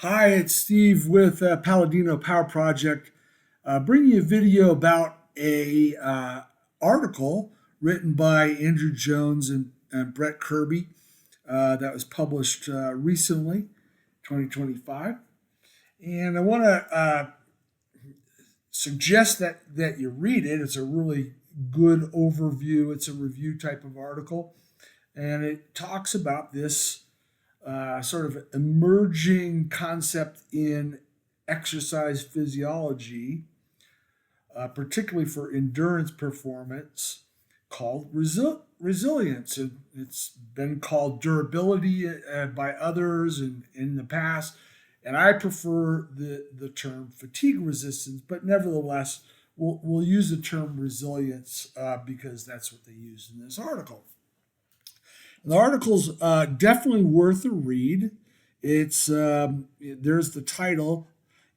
Hi, it's Steve with Palladino Power Project, bringing you a video about a article written by Andrew Jones and Brett Kirby that was published recently, 2025. And I want to suggest that you read it. It's a really good overview. It's a review type of article, and it talks about this sort of emerging concept in exercise physiology, particularly for endurance performance, called resilience. It's been called durability by others in the past, and I prefer the term fatigue resistance, but nevertheless, we'll use the term resilience because that's what they use in this article. The article's definitely worth a read. It's there's the title,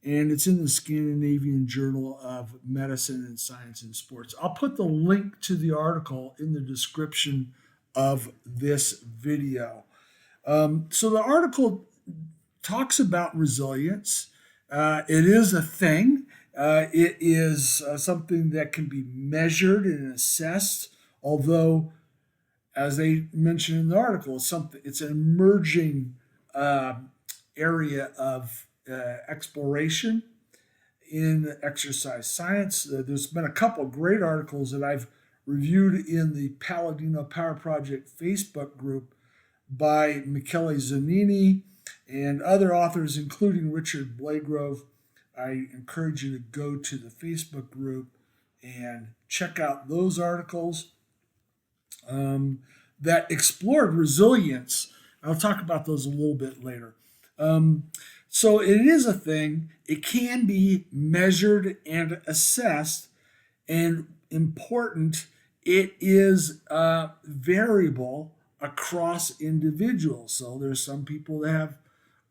and it's in the Scandinavian Journal of Medicine and Science and Sports. I'll put the link to the article in the description of this video. So the article talks about resilience. It is a thing. It is something that can be measured and assessed, although as they mentioned in the article, it's an emerging uh, area of exploration in exercise science. There's been a couple of great articles that I've reviewed in the Palladino Power Project Facebook group by Michele Zanini and other authors, including Richard Blagrove. I encourage you to go to the Facebook group and check out those articles that explored resilience. I'll talk about those a little bit later. So it is a thing. It can be measured and assessed, and important, it is variable across individuals. So there's some people that have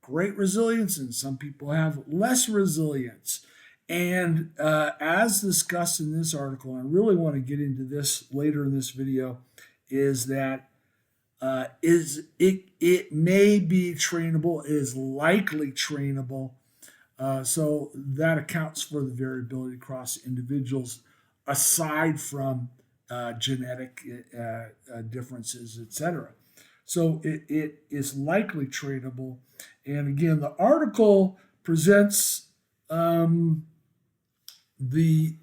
great resilience and some people have less resilience. And as discussed in this article, and I really want to get into this later in this video, is that it may be trainable, it is likely trainable. So that accounts for the variability across individuals, aside from genetic differences, etc. So it is likely trainable. And again, the article presents the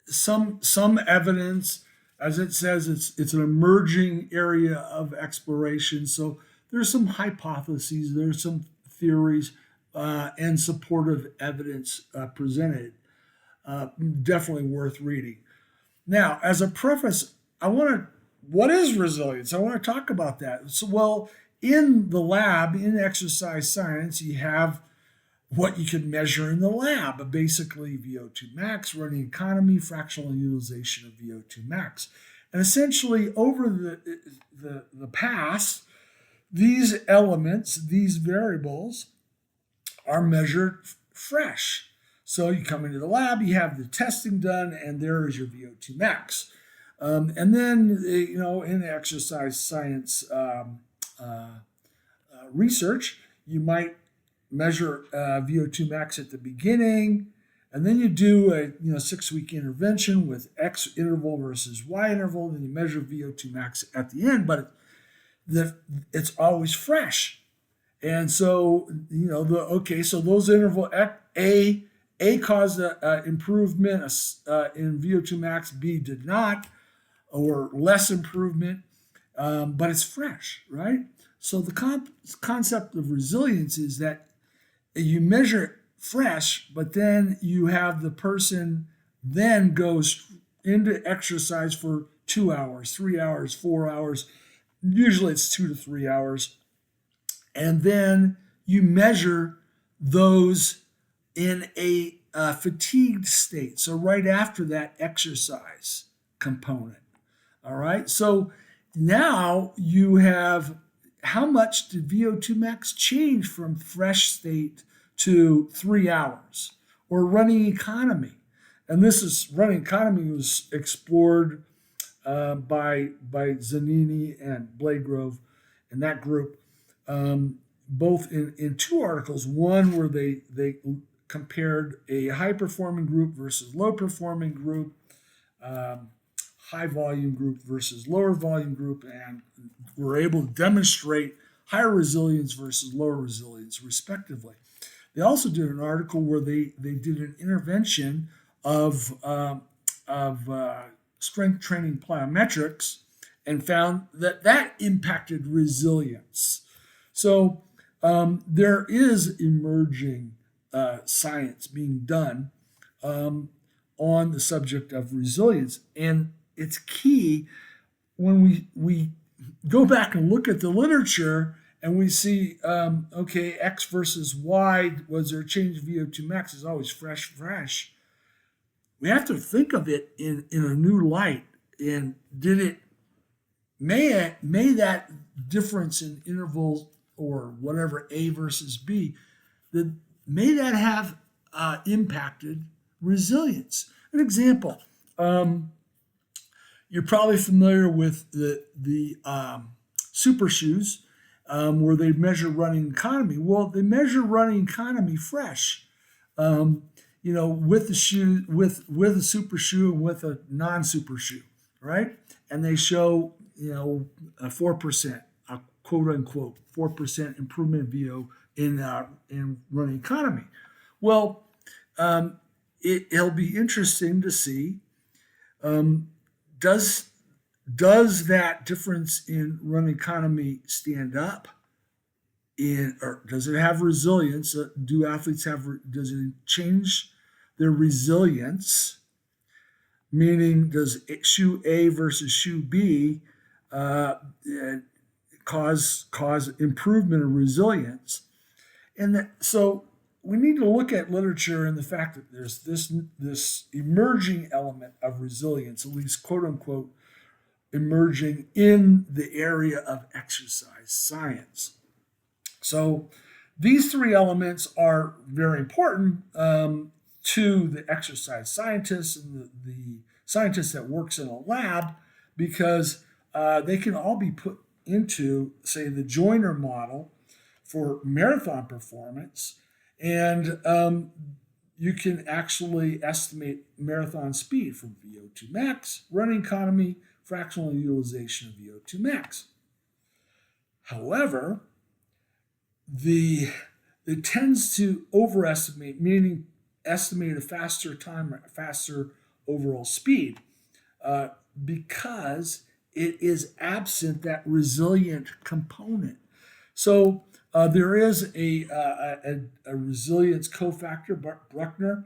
some evidence. As it says, it's an emerging area of exploration. So there's some hypotheses, there's some theories, and supportive evidence presented. Definitely worth reading. Now, as a preface, what is resilience? I want to talk about that. So, well, in the lab, in exercise science, you have what you can measure in the lab, basically VO2 max, running economy, fractional utilization of VO2 max. And essentially, over the past, these elements, these variables, are measured fresh. So you come into the lab, you have the testing done, and there is your VO2 max. And then, in exercise science research, you might measure VO2 max at the beginning, and then you do a 6-week intervention with X interval versus Y interval, and then you measure VO2 max at the end, but it's always fresh. And so so those interval A caused an improvement in VO2 max, B did not, or less improvement, but it's fresh, right? So the concept of resilience is that you measure it fresh, but then you have the person then goes into exercise for 2 hours, 3 hours, 4 hours. Usually it's 2 to 3 hours. And then you measure those in a fatigued state. So right after that exercise component. All right. So now you have how much did VO2 max change from fresh state to 3 hours, or running economy? And this is running economy was explored by Zanini and Blagrove and that group. both in two articles, one where they compared a high performing group versus low performing group, um, high volume group versus lower volume group, and were able to demonstrate higher resilience versus lower resilience, respectively. They also did an article where they did an intervention of strength training plyometrics and found that that impacted resilience. So there is emerging science being done um, on the subject of resilience, and it's key when we go back and look at the literature and we see, okay, X versus Y, was there a change in VO2 max? Is always fresh. We have to think of it in a new light. And did it, may that difference in interval or whatever, A versus B, that may that have impacted resilience? An example, you're probably familiar with the super shoes, where they measure running economy. Well, they measure running economy fresh. Um, with the shoe, with a super shoe and with a non-super shoe, right? And they show a 4%, a quote unquote 4% improvement in VO in running economy. Well, it'll be interesting to see, um, does that difference in run economy stand up or does it have resilience? Do athletes does it change their resilience? Meaning, does shoe A versus shoe B uh, cause improvement in resilience? And so we need to look at literature and the fact that there's this emerging element of resilience, at least quote unquote emerging in the area of exercise science. So these three elements are very important to the exercise scientists and the scientists that works in a lab, because they can all be put into, say, the Joyner model for marathon performance, and you can actually estimate marathon speed from VO2 max, running economy, fractional utilization of VO2 max. However, it tends to overestimate, meaning estimate a faster time, a faster overall speed, because it is absent that resilient component. So there is a resilience cofactor, Bruckner.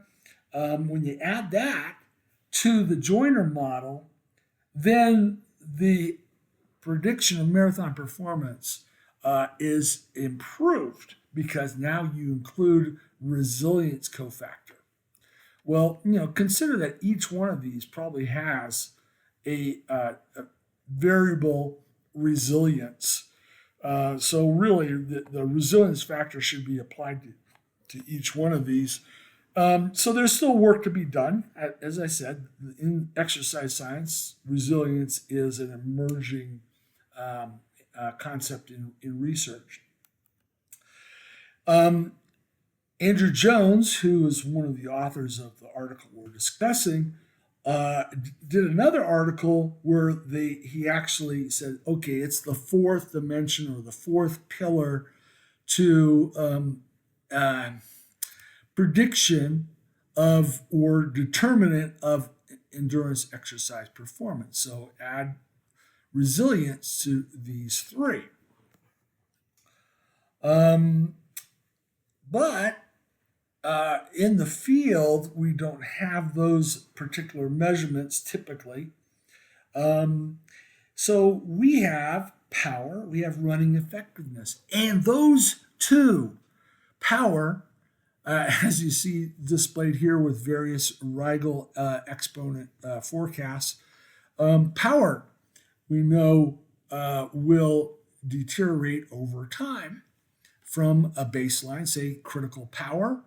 When you add that to the Joyner model, then the prediction of marathon performance is improved because now you include resilience cofactor. Well, consider that each one of these probably has a variable resilience. So really, the resilience factor should be applied to each one of these. So there's still work to be done. As I said, in exercise science, resilience is an emerging concept in research. Andrew Jones, who is one of the authors of the article we're discussing, did another article where he actually said, okay, it's the fourth dimension or the fourth pillar to prediction of or determinant of endurance exercise performance. So add resilience to these three. But in the field, we don't have those particular measurements typically. So we have power, we have running effectiveness, and those two, power, as you see displayed here with various Rigel exponent forecasts, power we know will deteriorate over time from a baseline, say critical power,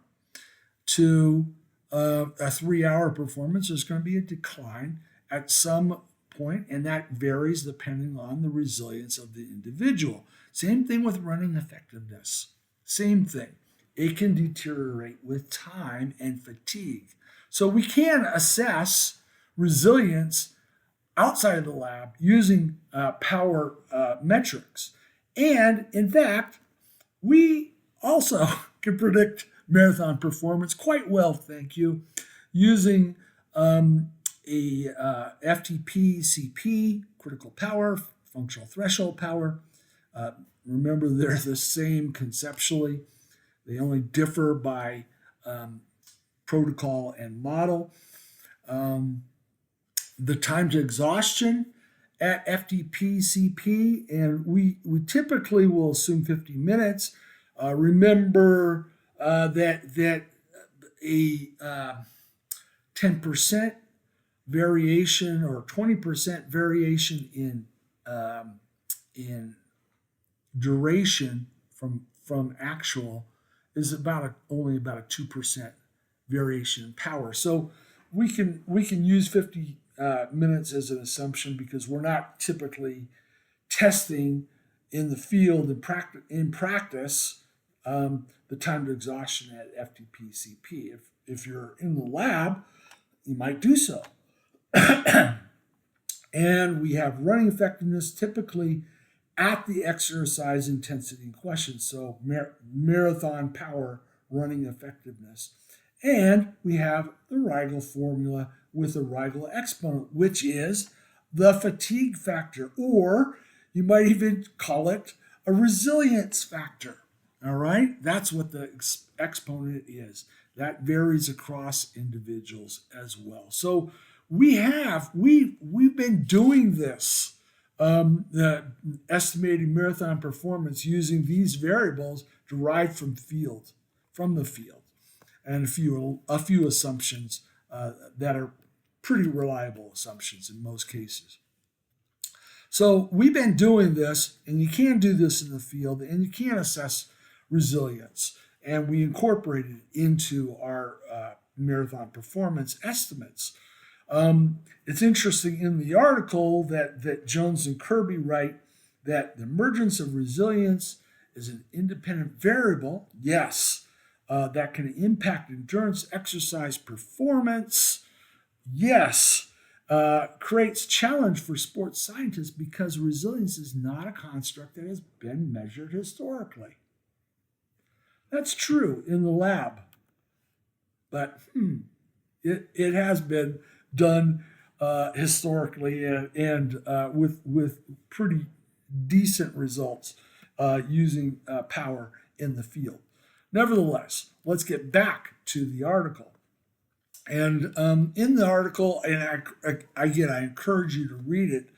to a 3-hour performance. There's going to be a decline at some point, and that varies depending on the resilience of the individual. Same thing with running effectiveness. Same thing. It can deteriorate with time and fatigue. So we can assess resilience outside of the lab using power metrics. And in fact, we also can predict marathon performance quite well, thank you, using a FTP CP, critical power, functional threshold power. Remember, they're the same conceptually. They only differ by protocol and model. The time to exhaustion at FTP CP, and we typically will assume 50 minutes. Remember that a 10% variation or 20% variation in duration from actual is only about a 2% variation in power. So we can use 50 minutes as an assumption because we're not typically testing in the field in practice the time to exhaustion at FTP-CP. If you're in the lab, you might do so. And we have running effectiveness typically at the exercise intensity in question, so marathon power running effectiveness. And we have the Rigel formula with the Rigel exponent, which is the fatigue factor, or you might even call it a resilience factor. All right, that's what the exponent is. That varies across individuals as well. So we've been doing this, the estimating marathon performance using these variables derived from the field, and a few assumptions that are pretty reliable assumptions in most cases. So we've been doing this, and you can do this in the field, and you can assess resilience, and we incorporated it into our marathon performance estimates. It's interesting in the article that Jones and Kirby write that the emergence of resilience is an independent variable, yes, that can impact endurance exercise performance, yes, creates challenge for sports scientists because resilience is not a construct that has been measured historically. That's true in the lab, but it has been done historically and with pretty decent results using power in the field. Nevertheless, let's get back to the article. And in the article, and I encourage you to read it.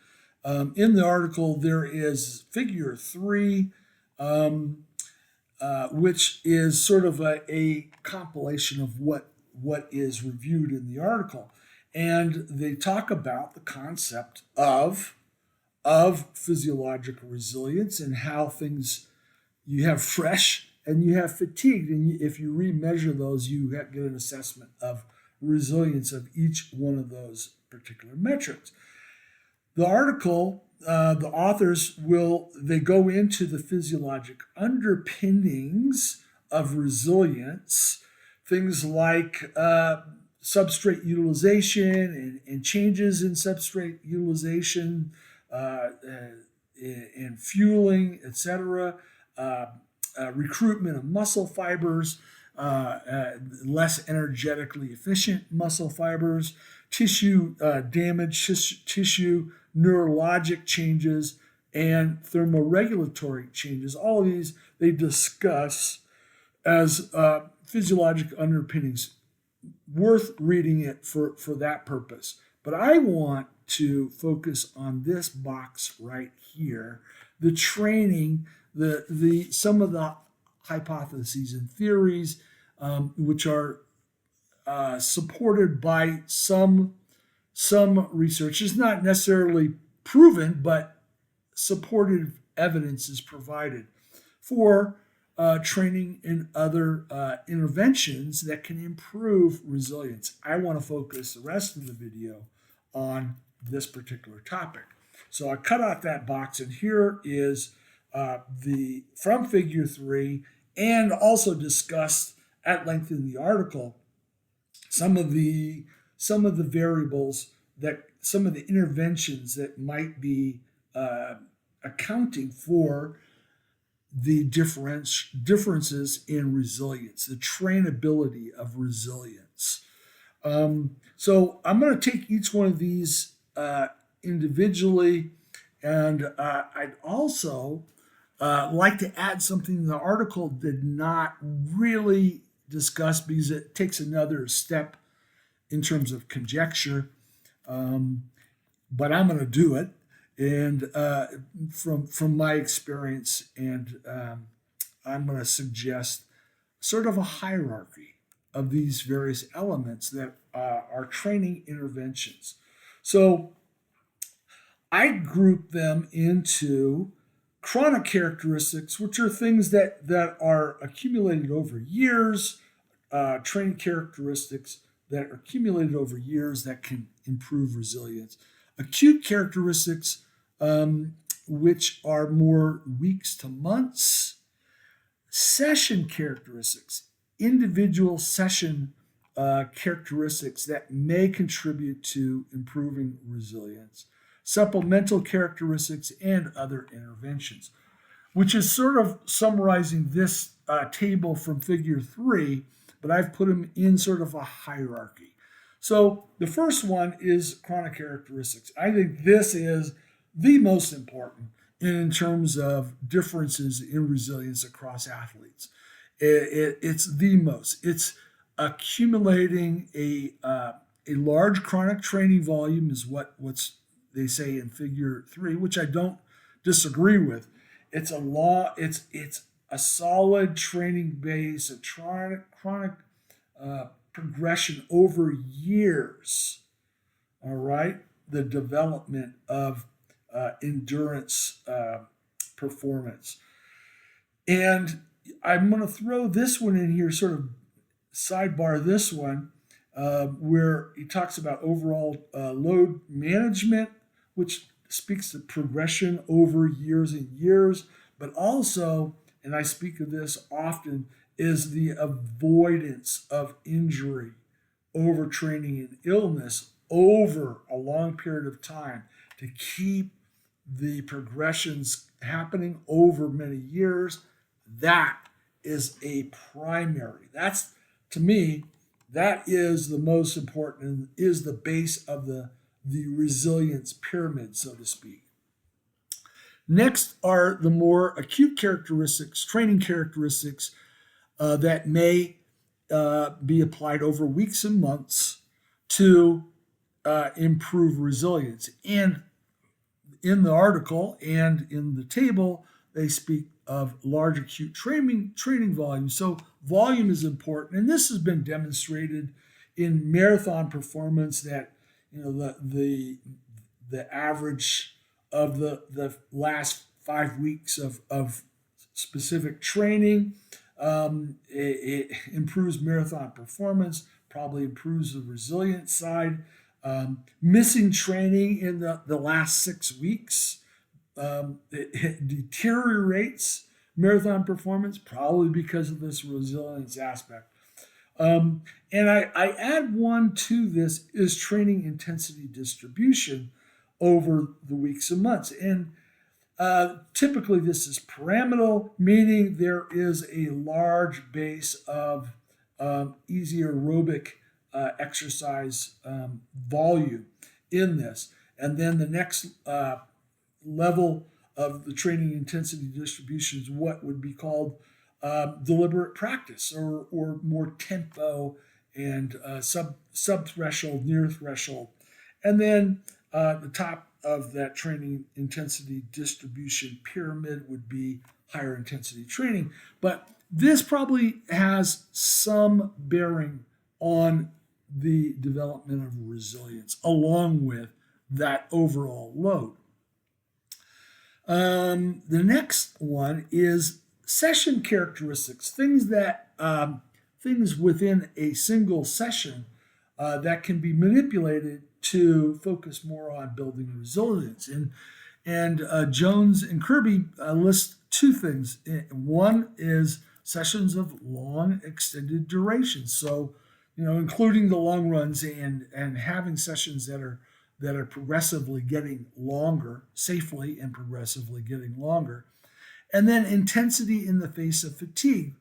In the article, there is figure 3, which is sort of a compilation of what is reviewed in the article. And they talk about the concept of physiological resilience and how things, you have fresh and you have fatigued. And if you remeasure those, you get an assessment of resilience of each one of those particular metrics. The article, the authors they go into the physiologic underpinnings of resilience, things like substrate utilization and changes in substrate utilization and fueling, etc., recruitment of muscle fibers, less energetically efficient muscle fibers, tissue damage, tissue neurologic changes, and thermoregulatory changes. All of these they discuss as physiologic underpinnings. Worth reading it for that purpose. But I want to focus on this box right here, the training, some of the hypotheses and theories which are supported by some research. It's not necessarily proven, but supportive evidence is provided for training and other interventions that can improve resilience. I want to focus the rest of the video on this particular topic. So I cut out that box, and here is the from Figure 3, and also discussed at length in the article some of the variables, that some of the interventions that might be accounting for the differences in resilience, the trainability of resilience. So I'm going to take each one of these individually, and I'd also like to add something the article did not really discuss because it takes another step in terms of conjecture, but I'm going to do it, and from my experience, and I'm going to suggest sort of a hierarchy of these various elements that are training interventions. So I group them into chronic characteristics, which are things that are accumulated over years, training characteristics that are accumulated over years that can improve resilience. Acute characteristics, which are more weeks to months. Session characteristics, individual session characteristics that may contribute to improving resilience. Supplemental characteristics and other interventions, which is sort of summarizing this table from Figure 3, but I've put them in sort of a hierarchy. So the first one is chronic characteristics. I think this is the most important in terms of differences in resilience across athletes. It's the most. It's accumulating a large chronic training volume is what's they say in Figure 3, which I don't disagree with. It's a solid training base, a chronic progression over years. All right, the development of endurance performance, and I'm going to throw this one in here, sort of sidebar this one, where he talks about overall load management, which speaks to progression over years and years, but also, and I speak of this often, is the avoidance of injury, overtraining, and illness over a long period of time to keep the progressions happening over many years. That is a primary. That's, to me, that is the most important and is the base of the resilience pyramid, so to speak. Next are the more acute characteristics, training characteristics that may be applied over weeks and months to improve resilience. And in the article and in the table, they speak of large acute training volume. So volume is important, and this has been demonstrated in marathon performance that the average of the last 5 weeks of specific training, it improves marathon performance, probably improves the resilience side. Missing training in the last 6 weeks, it deteriorates marathon performance, probably because of this resilience aspect. And I add one to this is training intensity distribution over the weeks and months. And typically this is pyramidal, meaning there is a large base of easy aerobic exercise volume in this. And then the next level of the training intensity distribution is what would be called deliberate practice, or more tempo and sub threshold, near threshold. And then the top of that training intensity distribution pyramid would be higher intensity training. But this probably has some bearing on the development of resilience along with that overall load. The next one is session characteristics, things within a single session that can be manipulated to focus more on building resilience. And Jones and Kirby list two things. One is sessions of long extended duration. So, including the long runs and having sessions that are progressively getting longer, safely and progressively getting longer. And then intensity in the face of fatigue.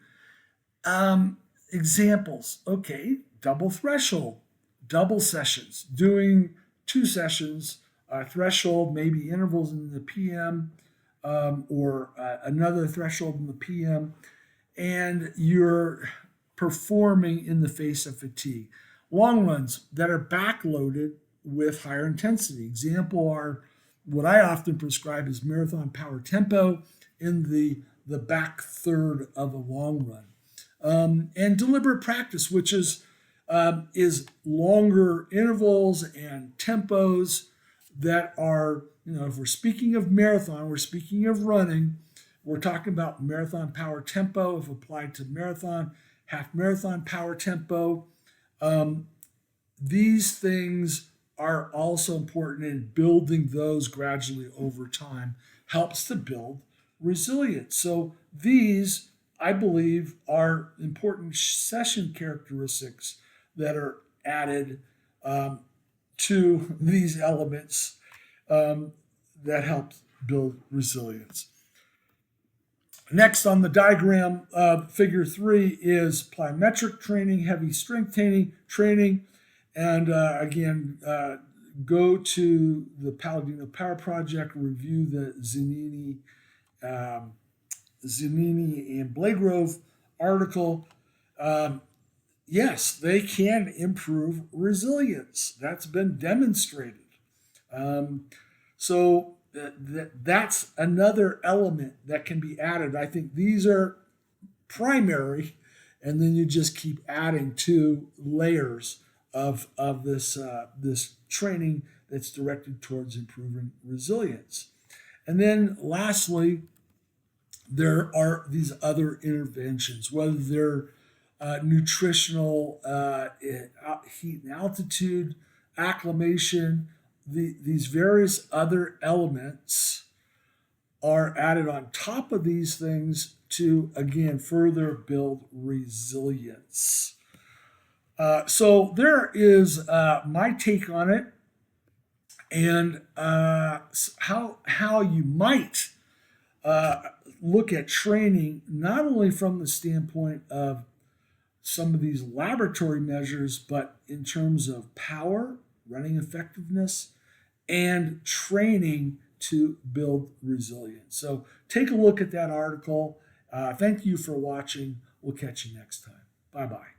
Examples, okay, double threshold, double sessions, doing two sessions, threshold, maybe intervals in the PM, or another threshold in the PM, and you're performing in the face of fatigue. Long runs that are backloaded with higher intensity. Example are what I often prescribe is marathon power tempo in the back third of a long run. And deliberate practice, which is longer intervals and tempos that are, if we're speaking of marathon, we're speaking of running, we're talking about marathon power tempo if applied to marathon, half marathon power tempo. These things are also important, in building those gradually over time helps to build resilience. So these, I believe, are important session characteristics that are added to these elements that help build resilience. Next on the diagram, figure 3 is plyometric training, heavy strength training. And again, go to the Palladino Power Project, review the Zanini and Blagrove article. Yes, they can improve resilience. That's been demonstrated. So that's another element that can be added. I think these are primary, and then you just keep adding 2 layers of this training that's directed towards improving resilience. And then lastly, there are these other interventions, whether they're nutritional, heat and altitude, acclimation, these various other elements are added on top of these things to, again, further build resilience. So there is my take on it, and how you might look at training, not only from the standpoint of some of these laboratory measures, but in terms of power, running effectiveness, and training to build resilience. So take a look at that article. Thank you for watching. We'll catch you next time. Bye-bye.